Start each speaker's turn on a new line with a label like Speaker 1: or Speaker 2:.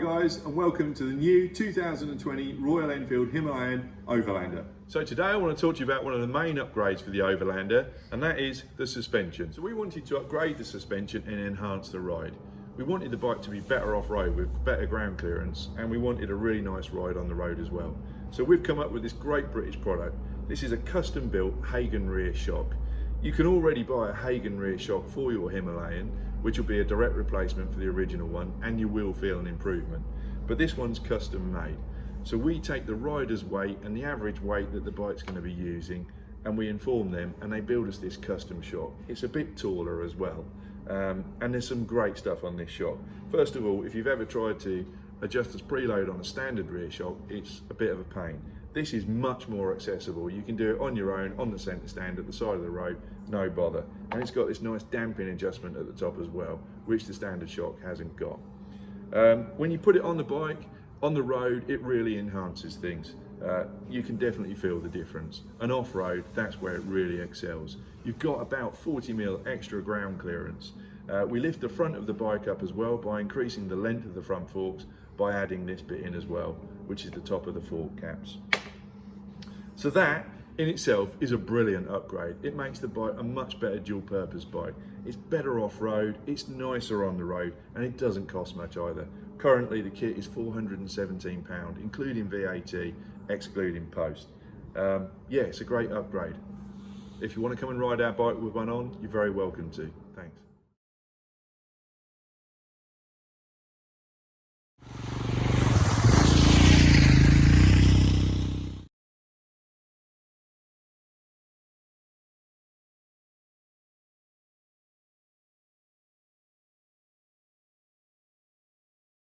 Speaker 1: guys, and welcome to the new 2020 Royal Enfield Himalayan Ovalanda. So today I want to talk to you about one of the main upgrades for the Ovalanda, and that is the suspension. So we wanted to upgrade the suspension and enhance the ride. We wanted the bike to be better off-road with better ground clearance, and we wanted a really nice ride on the road as well. So we've come up with this great British product. This is a custom-built Hagen rear shock. You can already buy a Hagen rear shock for your Himalayan, which will be a direct replacement for the original one, and you will feel an improvement. But this one's custom made. So we take the rider's weight and the average weight that the bike's going to be using, and we inform them, and they build us this custom shock. It's a bit taller as well, and there's some great stuff on this shock. First of all, if you've ever tried to adjust the preload on a standard rear shock, it's a bit of a pain. This is much more accessible. You can do it on your own, on the centre stand, at the side of the road, no bother. And it's got this nice damping adjustment at the top as well, which the standard shock hasn't got. When you put it on the bike, on the road, it really enhances things. You can definitely feel the difference. And off-road, that's where it really excels. You've got about 40mm extra ground clearance. We lift the front of the bike up as well by increasing the length of the front forks by adding this bit in as well, which is the top of the fork caps. So that in itself is a brilliant upgrade. It makes the bike a much better dual purpose bike. It's better off-road, it's nicer on the road, and it doesn't cost much either. Currently the kit is £417, including VAT, excluding post. Yeah, it's a great upgrade. If you want to come and ride our bike with one on, you're very welcome to.